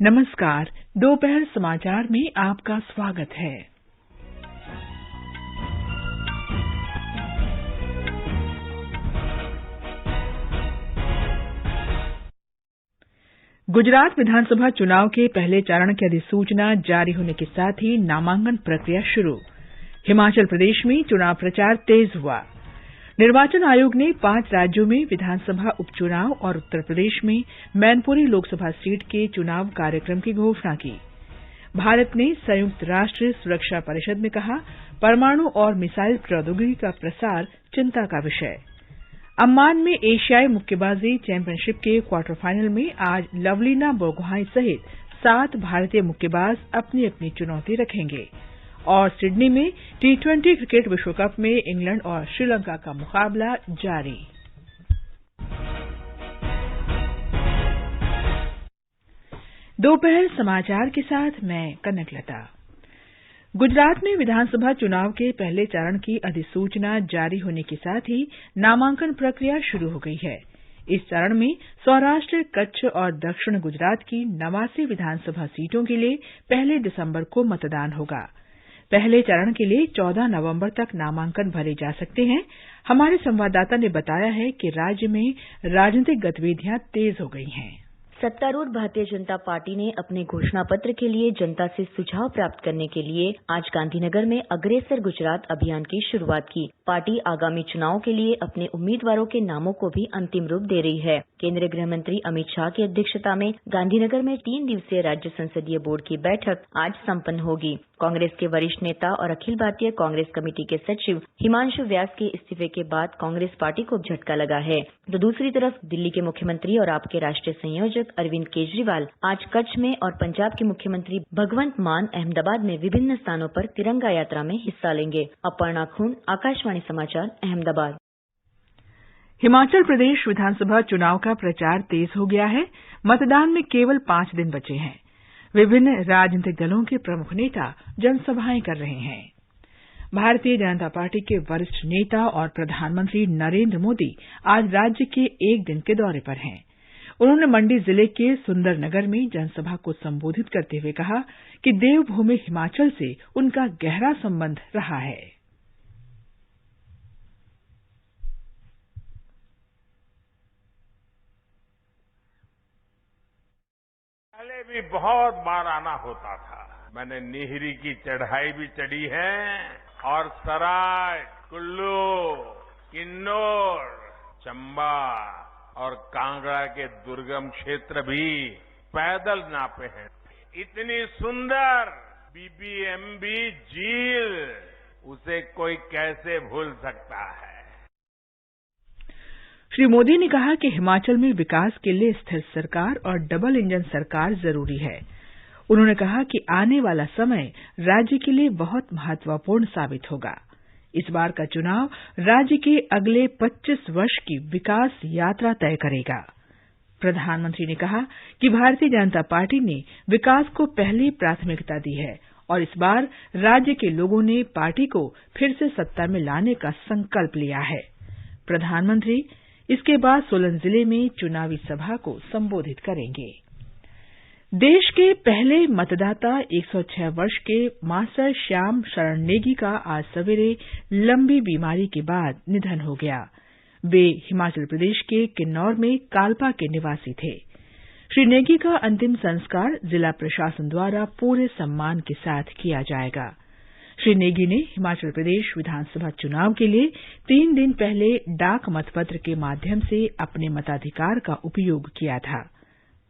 नमस्कार। दोपहर समाचार में आपका स्वागत है। गुजरात विधानसभा चुनाव के पहले चरण की अधिसूचना जारी होने के साथ ही नामांकन प्रक्रिया शुरू। हिमाचल प्रदेश में चुनाव प्रचार तेज हुआ। निर्वाचन आयोग ने 5 राज्यों में विधानसभा उपचुनाव और उत्तर प्रदेश में मैनपुरी लोकसभा सीट के चुनाव कार्यक्रम की घोषणा की। भारत ने संयुक्त राष्ट्र सुरक्षा परिषद में कहा, परमाणु और मिसाइल प्रौद्योगिकी का प्रसार चिंता का विषय। अम्मान में एशियाई मुक्केबाजी चैंपियनशिप के क्वार्टर फाइनल में आज लवलीना बोरगोहाई सहित 7 भारतीय मुक्केबाज अपनी अपनी चुनौती रखेंगे। और सिडनी में T20 क्रिकेट विश्व कप में इंग्लैंड और श्रीलंका का मुकाबला जारी। दोपहर समाचार के साथ मैं कनकलता। गुजरात में विधानसभा चुनाव के पहले चरण की अधिसूचना जारी होने के साथ ही नामांकन प्रक्रिया शुरू हो गई है। इस चरण में सौराष्ट्र, कच्छ और दक्षिण गुजरात की 89 विधानसभा सीटों के लिए 1 दिसंबर को मतदान होगा। पहले चरण के लिए 14 नवंबर तक नामांकन भरे जा सकते हैं। हमारे संवाददाता ने बताया है कि राज्य में राजनीतिक गतिविधियां तेज हो गई हैं। सत्तारूढ़ भारतीय जनता पार्टी ने अपने घोषणा पत्र के लिए जनता से सुझाव प्राप्त करने के लिए आज गांधीनगर में अग्रेसर गुजरात अभियान की शुरुआत की। पार्टी आगामी चुनाव के लिए अपने उम्मीदवारों के नामों को भी अंतिम रूप दे रही है। केंद्रीय गृह मंत्री अमित शाह की अध्यक्षता में गांधीनगर में 3 दिवसीय राज्य संसदीय बोर्ड की बैठक आज संपन्न होगी। कांग्रेस के वरिष्ठ नेता और अखिल भारतीय कांग्रेस कमेटी के सचिव हिमांशु व्यास के इस्तीफे के बाद कांग्रेस पार्टी को झटका लगा है, तो दूसरी तरफ दिल्ली के मुख्यमंत्री और आप के राष्ट्रीय संयोजक अरविंद केजरीवाल आज कच्छ में और पंजाब के मुख्यमंत्री भगवंत मान अहमदाबाद में विभिन्न स्थानों पर तिरंगा यात्रा में हिस्सा लेंगे। अपर्णा खून, आकाशवाणी समाचार, अहमदाबाद। हिमाचल प्रदेश विधानसभा चुनाव का प्रचार तेज हो गया है। मतदान में केवल 5 दिन बचे हैं। विभिन्न राजनीतिक दलों के प्रमुख नेता जनसभाएं कर रहे हैं। भारतीय जनता पार्टी के वरिष्ठ नेता और प्रधानमंत्री नरेंद्र मोदी आज राज्य के 1 दिन के दौरे पर हैं। उन्होंने मंडी जिले के सुंदरनगर में जनसभा को संबोधित करते हुए कहा कि देवभूमि हिमाचल से उनका गहरा संबंध रहा है। पहले भी बहुत बार आना होता था। मैंने नीहरी की चढ़ाई भी चढ़ी है और सराय, कुल्लू, किन्नौर, चंबा और कांगड़ा के दुर्गम क्षेत्र भी पैदल नापे हैं। इतनी सुंदर बीबीएमबी झील, उसे कोई कैसे भूल सकता है। श्री मोदी ने कहा कि हिमाचल में विकास के लिए स्थिर सरकार और डबल इंजन सरकार जरूरी है। उन्होंने कहा कि आने वाला समय राज्य के लिए बहुत महत्वपूर्ण साबित होगा। इस बार का चुनाव राज्य के अगले 25 वर्ष की विकास यात्रा तय करेगा। प्रधानमंत्री ने कहा कि भारतीय जनता पार्टी ने विकास को पहली प्राथमिकता दी है और इस बार राज्य के लोगों ने पार्टी को फिर से सत्ता में लाने का संकल्प लिया है। प्रधानमंत्री इसके बाद सोलन जिले में चुनावी सभा को संबोधित करेंगे। देश के पहले मतदाता 106 वर्ष के मास्टर श्याम शरण नेगी का आज सवेरे लंबी बीमारी के बाद निधन हो गया। वे हिमाचल प्रदेश के किन्नौर में कालपा के निवासी थे। श्री नेगी का अंतिम संस्कार जिला प्रशासन द्वारा पूरे सम्मान के साथ किया जाएगा। श्री नेगी ने हिमाचल प्रदेश विधानसभा चुनाव के लिए 3 दिन पहले डाक मतपत्र के माध्यम से अपने मताधिकार का उपयोग किया था।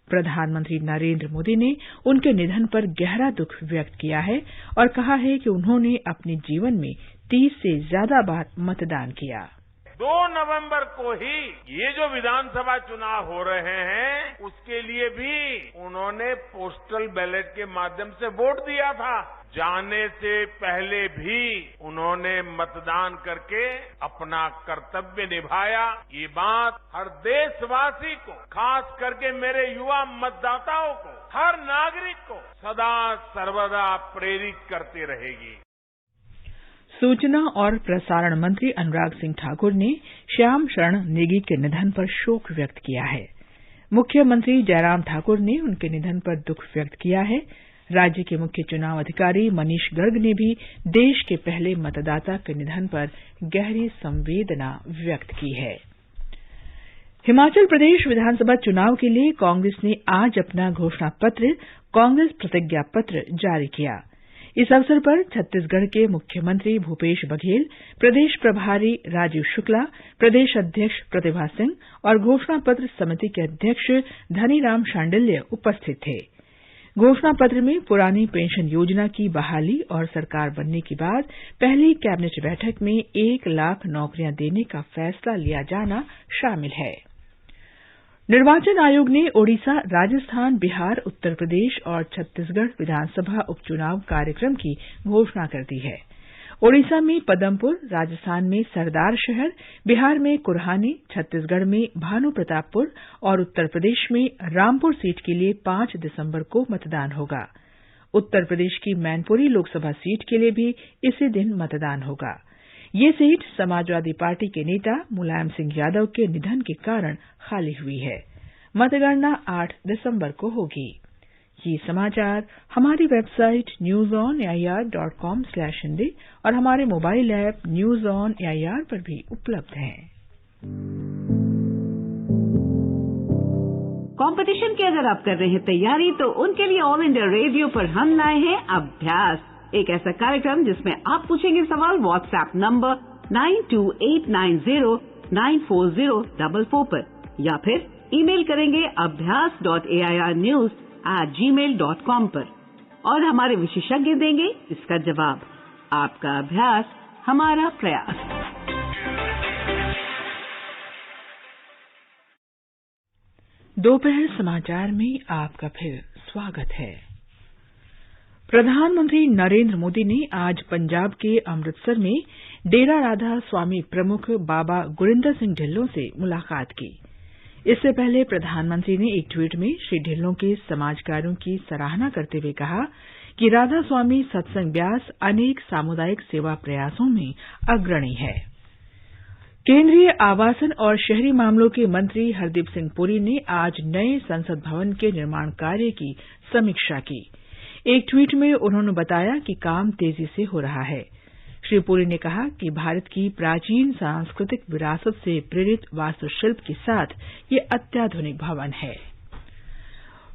प्रधानमंत्री नरेंद्र मोदी ने उनके निधन पर गहरा दुख व्यक्त किया है और कहा है कि उन्होंने अपने जीवन में 30 से ज्यादा बार मतदान किया। 2 नवंबर को ही ये जो विधानसभा चुनाव हो रहे हैं, उसके लिए भी उन्होंने पोस्टल बैलेट के माध्यम से वोट दिया था। जाने से पहले भी उन्होंने मतदान करके अपना कर्तव्य निभाया। ये बात हर देशवासी को, खास करके मेरे युवा मतदाताओं को, हर नागरिक को सदा सर्वदा प्रेरित करती रहेगी। सूचना और प्रसारण मंत्री अनुराग सिंह ठाकुर ने श्याम शरण नेगी के निधन पर शोक व्यक्त किया है। मुख्यमंत्री जयराम ठाकुर ने उनके निधन पर दुख व्यक्त किया है। राज्य के मुख्य चुनाव अधिकारी मनीष गर्ग ने भी देश के पहले मतदाता के निधन पर गहरी संवेदना व्यक्त की है। हिमाचल प्रदेश विधानसभा चुनाव के लिए कांग्रेस ने आज अपना घोषणा पत्र कांग्रेस प्रतिज्ञा पत्र जारी किया। इस अवसर पर छत्तीसगढ़ के मुख्यमंत्री भूपेश बघेल, प्रदेश प्रभारी राजीव शुक्ला, प्रदेश अध्यक्ष प्रतिभा सिंह और घोषणा पत्र समिति के अध्यक्ष धनीराम शांडिल्य उपस्थित थे। घोषणा पत्र में पुरानी पेंशन योजना की बहाली और सरकार बनने के बाद पहली कैबिनेट बैठक में 1 लाख नौकरियां देने का फैसला लिया जाना शामिल है। निर्वाचन आयोग ने ओडिशा, राजस्थान, बिहार, उत्तर प्रदेश और छत्तीसगढ़ विधानसभा उपचुनाव कार्यक्रम की घोषणा कर दी है। ओडिशा में पदमपुर, राजस्थान में सरदारशहर, बिहार में कुरहानी, छत्तीसगढ़ में भानुप्रतापपुर और उत्तर प्रदेश में रामपुर सीट के लिए 5 दिसंबर को मतदान होगा। उत्तर प्रदेश की मैनपुरी लोकसभा सीट के लिए भी इसी दिन मतदान होगा। ये सीट समाजवादी पार्टी के नेता मुलायम सिंह यादव के निधन के कारण खाली हुई है। मतगणना 8 दिसंबर को होगी। ये समाचार हमारी वेबसाइट newsonair.com/hindi और हमारे mobile app news on AIR पर भी उपलब्ध हैं। कंपटीशन की अगर आप कर रहे हैं तैयारी तो उनके लिए ऑल इंडिया रेडियो पर हम लाए हैं अभ्यास, एक ऐसा कार्यक्रम जिसमें आप पूछेंगे सवाल व्हाट्सएप नंबर 9289094044 पर या फिर ईमेल करेंगे abhyas.airnews@gmail.com पर और हमारे विशेषज्ञ देंगे इसका जवाब। आपका अभ्यास हमारा प्रयास। दोपहर समाचार में आपका फिर स्वागत है। प्रधानमंत्री नरेंद्र मोदी ने आज पंजाब के अमृतसर में डेरा राधा स्वामी प्रमुख बाबा गुरिंदर सिंह ढिल्लों से मुलाकात की। इससे पहले प्रधानमंत्री ने एक ट्वीट में श्री ढिल्लों के समाज कार्यों की सराहना करते हुए कहा कि राधा स्वामी सत्संग व्यास अनेक सामुदायिक सेवा प्रयासों में अग्रणी है। केंद्रीय आवासन और शहरी मामलों के मंत्री हरदीप सिंह पुरी ने आज नए संसद भवन के निर्माण कार्य की समीक्षा की। एक ट्वीट में उन्होंने बताया कि काम तेजी से हो रहा है। श्री पुरी ने कहा कि भारत की प्राचीन सांस्कृतिक विरासत से प्रेरित वास्तुशिल्प के साथ ये अत्याधुनिक भवन है।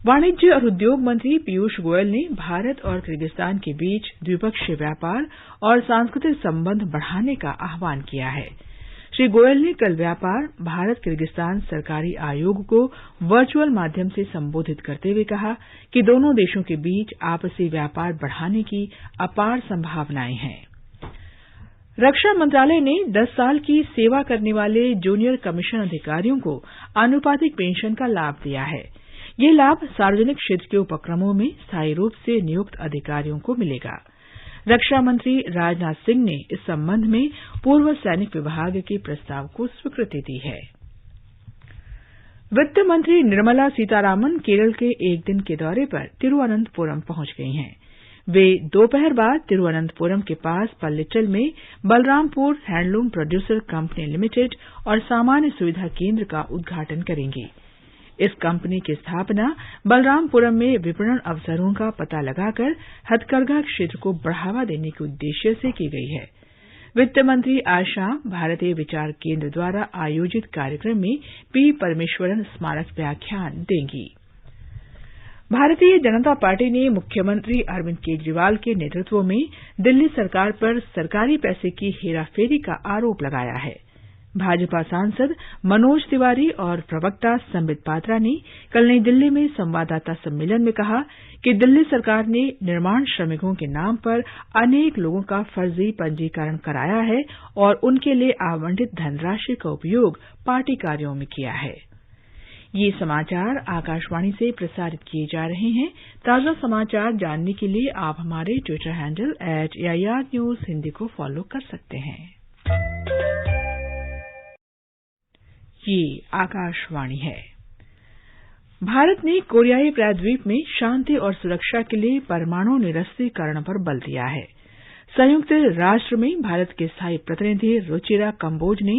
वाणिज्य और उद्योग मंत्री पीयूष गोयल ने भारत और किर्गिस्तान के बीच द्विपक्षीय व्यापार और सांस्कृतिक संबंध बढ़ाने का आह्वान किया है। श्री गोयल ने कल व्यापार भारत किर्गिस्तान सरकारी आयोग को वर्चुअल माध्यम से संबोधित करते हुए कहा कि दोनों देशों के बीच आपसी व्यापार बढ़ाने की अपार संभावनाएं हैं। रक्षा मंत्रालय ने 10 साल की सेवा करने वाले जूनियर कमीशन अधिकारियों को आनुपातिक पेंशन का लाभ दिया है। ये लाभ सार्वजनिक क्षेत्र के उपक्रमों में स्थायी रूप से नियुक्त अधिकारियों को मिलेगा। रक्षा मंत्री राजनाथ सिंह ने इस संबंध में पूर्व सैनिक विभाग के प्रस्ताव को स्वीकृति दी है। वित्त मंत्री निर्मला सीतारामन केरल के एक दिन के दौरे पर तिरुवनंतपुरम पहुंच गई हैं। वे दोपहर बाद तिरुवनंतपुरम के पास पल्लिचल में Balrampur handloom producer company limited और सामान्य सुविधा केंद्र का उद्घाटन करेंगी। इस कंपनी की स्थापना बलरामपुरम में विपणन अवसरों का पता लगाकर हथकरघा क्षेत्र को बढ़ावा देने के उद्देश्य से की गई है। वित्त मंत्री आज शाम भारतीय विचार केंद्र द्वारा आयोजित कार्यक्रम में पी परमेश्वरन स्मारक व्याख्यान देंगी। भारतीय जनता पार्टी ने मुख्यमंत्री अरविंद केजरीवाल के नेतृत्व में दिल्ली सरकार पर सरकारी पैसे की हेराफेरी का आरोप लगाया है। भाजपा सांसद मनोज तिवारी और प्रवक्ता संबित पात्रा ने कल नई दिल्ली में संवाददाता सम्मेलन में कहा कि दिल्ली सरकार ने निर्माण श्रमिकों के नाम पर अनेक लोगों का फर्जी पंजीकरण कराया है और उनके लिए आवंटित धनराशि का उपयोग पार्टी कार्यों में किया है। ये समाचार आकाशवाणी से प्रसारित किए जा रहे हैं। ताजा समाचार जानने के लिए आप हमारे Twitter handle @AIR News Hindi को फॉलो कर सकते हैं। ये आकाशवाणी है। भारत ने कोरियाई प्रायद्वीप में शांति और सुरक्षा के लिए परमाणु निरस्त्रीकरण पर बल दिया है। संयुक्त राष्ट्र में भारत के स्थायी प्रतिनिधि रुचिरा कंबोज ने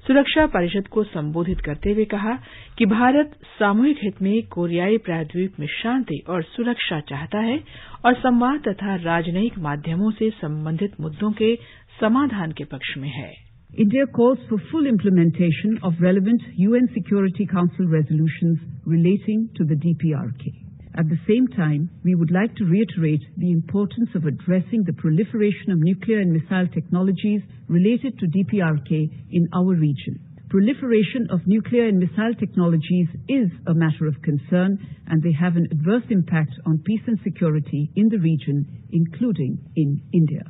सुरक्षा परिषद को संबोधित करते हुए कहा कि भारत सामूहिक हित में कोरियाई प्रायद्वीप में शांति और सुरक्षा चाहता है और संवाद तथा राजनयिक माध्यमों से संबंधित मुद्दों के समाधान के पक्ष में है। India calls for full implementation of relevant UN Security Council resolutions relating to the DPRK. At the same time, we would like to reiterate the importance of addressing the proliferation of nuclear and missile technologies related to DPRK in our region. Proliferation of nuclear and missile technologies is a matter of concern, and they have an adverse impact on peace and security in the region, including in India.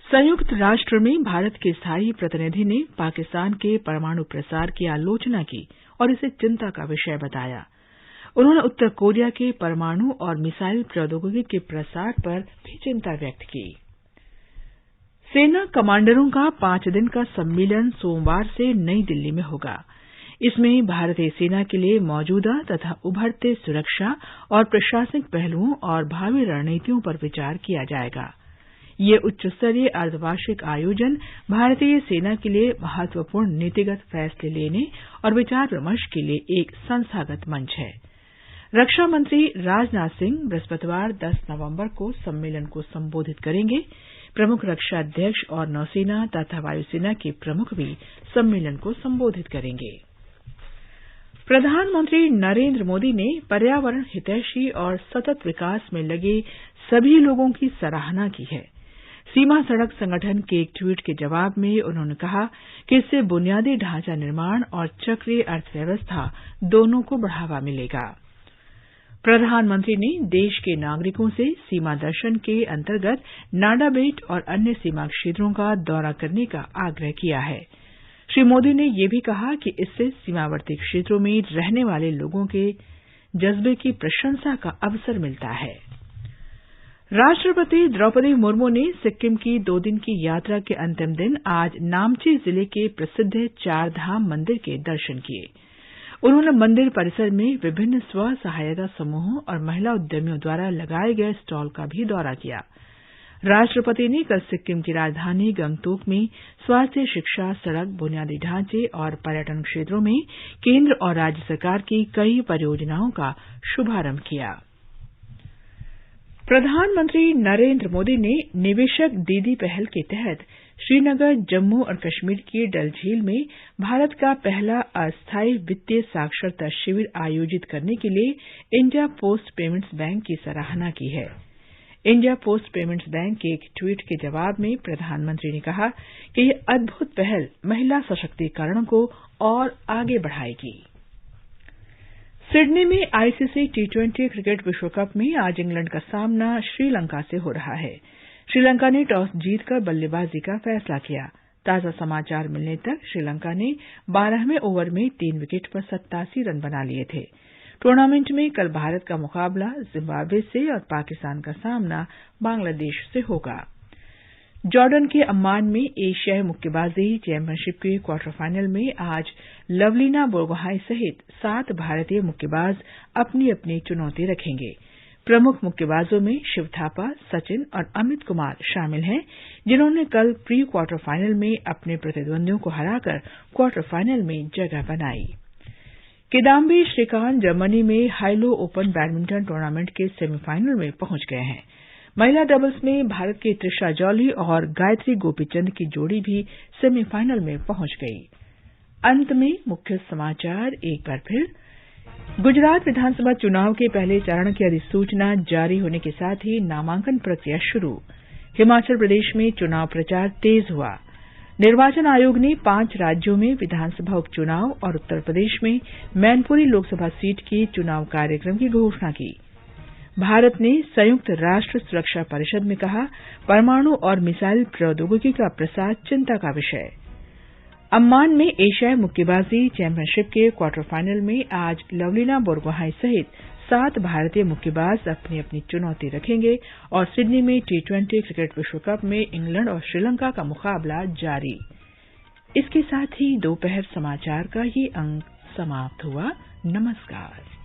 संयुक्त राष्ट्र में भारत के स्थायी प्रतिनिधि ने पाकिस्तान के परमाणु प्रसार की आलोचना की और इसे चिंता का विषय बताया। उन्होंने उत्तर कोरिया के परमाणु और मिसाइल प्रौद्योगिकी के प्रसार पर भी चिंता व्यक्त की। सेना कमांडरों का 5 दिन का सम्मेलन सोमवार से नई दिल्ली में होगा। इसमें भारतीय सेना के लिए मौजूदा तथा उभरते सुरक्षा और प्रशासनिक पहलुओं और भावी रणनीतियों पर विचार किया जाएगा। ये उच्च स्तरीय अर्धवार्षिक आयोजन भारतीय सेना के लिए महत्वपूर्ण नीतिगत फैसले लेने और विचार विमर्श के लिए एक संस्थागत मंच है। रक्षा मंत्री राजनाथ सिंह बृहस्पतिवार 10 नवंबर को सम्मेलन को संबोधित करेंगे। प्रमुख रक्षा अध्यक्ष और नौसेना तथा वायुसेना के प्रमुख भी सम्मेलन को संबोधित करेंगे। प्रधानमंत्री नरेंद्र मोदी ने पर्यावरण हितैषी और सतत विकास में लगे सभी लोगों की सराहना की है। सीमा सड़क संगठन के एक ट्वीट के जवाब में उन्होंने कहा कि इससे बुनियादी ढांचा निर्माण और चक्रीय अर्थव्यवस्था दोनों को बढ़ावा मिलेगा। प्रधानमंत्री ने देश के नागरिकों से सीमा दर्शन के अंतर्गत नाडा बेट और अन्य सीमा क्षेत्रों का दौरा करने का आग्रह किया है। श्री मोदी ने यह भी कहा कि इससे सीमावर्ती क्षेत्रों में रहने वाले लोगों के जज्बे की प्रशंसा का अवसर मिलता है। राष्ट्रपति द्रौपदी मुर्मू ने सिक्किम की 2 दिन की यात्रा के अंतिम दिन आज नामची जिले के प्रसिद्ध चारधाम मंदिर के दर्शन किए। उन्होंने मंदिर परिसर में विभिन्न स्व सहायता समूहों और महिला उद्यमियों द्वारा लगाए गए स्टॉल का भी दौरा किया। राष्ट्रपति ने कल सिक्किम की राजधानी गंगटोक में स्वास्थ्य, शिक्षा, सड़क, बुनियादी ढांचे और पर्यटन क्षेत्रों में केंद्र और राज्य सरकार की कई परियोजनाओं का शुभारंभ किया। प्रधानमंत्री नरेंद्र मोदी ने निवेशक दीदी पहल के तहत श्रीनगर, जम्मू और कश्मीर की डल झील में भारत का पहला अस्थायी वित्तीय साक्षरता शिविर आयोजित करने के लिए इंडिया पोस्ट पेमेंट्स बैंक की सराहना की है। इंडिया पोस्ट पेमेंट्स बैंक के एक ट्वीट के जवाब में प्रधानमंत्री ने कहा कि यह अद्भुत पहल महिला सशक्तिकरण को और आगे बढ़ाएगी। सिडनी में आईसीसी टी20 क्रिकेट विश्व कप में आज इंग्लैंड का सामना श्रीलंका से हो रहा है। श्रीलंका ने टॉस जीतकर बल्लेबाजी का फैसला किया। ताजा समाचार मिलने तक श्रीलंका ने 12वें ओवर में 3 विकेट पर 87 रन बना लिए थे। टूर्नामेंट में कल भारत का मुकाबला जिम्बाब्वे से और पाकिस्तान का सामना बांग्लादेश से होगा। जॉर्डन के अम्मान में एशियाई मुक्केबाजी चैंपियनशिप के क्वार्टर फाइनल में आज लवलीना बोरगोहाई सहित 7 भारतीय मुक्केबाज अपनी अपनी चुनौती रखेंगे। प्रमुख मुक्केबाजों में शिव थापा, सचिन और अमित कुमार शामिल हैं, जिन्होंने कल प्री क्वार्टर फाइनल में अपने प्रतिद्वंदियों को हराकर क्वार्टर फाइनल में जगह बनाई। किदाम्बी श्रीकांत जर्मनी में हाइलो ओपन बैडमिंटन टूर्नामेंट के सेमीफाइनल में पहुंच गए हैं। महिला डबल्स में भारत की त्रिशा जॉली और गायत्री गोपीचंद की जोड़ी भी सेमीफाइनल में पहुंच गई। अंत में मुख्य समाचार एक बार फिर। गुजरात विधानसभा चुनाव के पहले चरण की अधिसूचना जारी होने के साथ ही नामांकन प्रक्रिया शुरू। हिमाचल प्रदेश में चुनाव प्रचार तेज हुआ। निर्वाचन आयोग ने 5 राज्यों में विधानसभा उपचुनाव और उत्तर प्रदेश में मैनपुरी लोकसभा सीट की चुनाव कार्यक्रम की घोषणा की। भारत ने संयुक्त राष्ट्र सुरक्षा परिषद में कहा, परमाणु और मिसाइल प्रौद्योगिकी का प्रसार चिंता का विषय। अम्मान में एशियाई मुक्केबाजी चैंपियनशिप के क्वार्टर फाइनल में आज लवलीना बोरगोहाई सहित 7 भारतीय मुक्केबाज अपनी अपनी चुनौती रखेंगे और सिडनी में टी20 क्रिकेट विश्व कप में इंग्लैंड और श्रीलंका का मुकाबला जारी। इसके साथ ही दोपहर समाचार का ये अंक समाप्त हुआ। नमस्कार।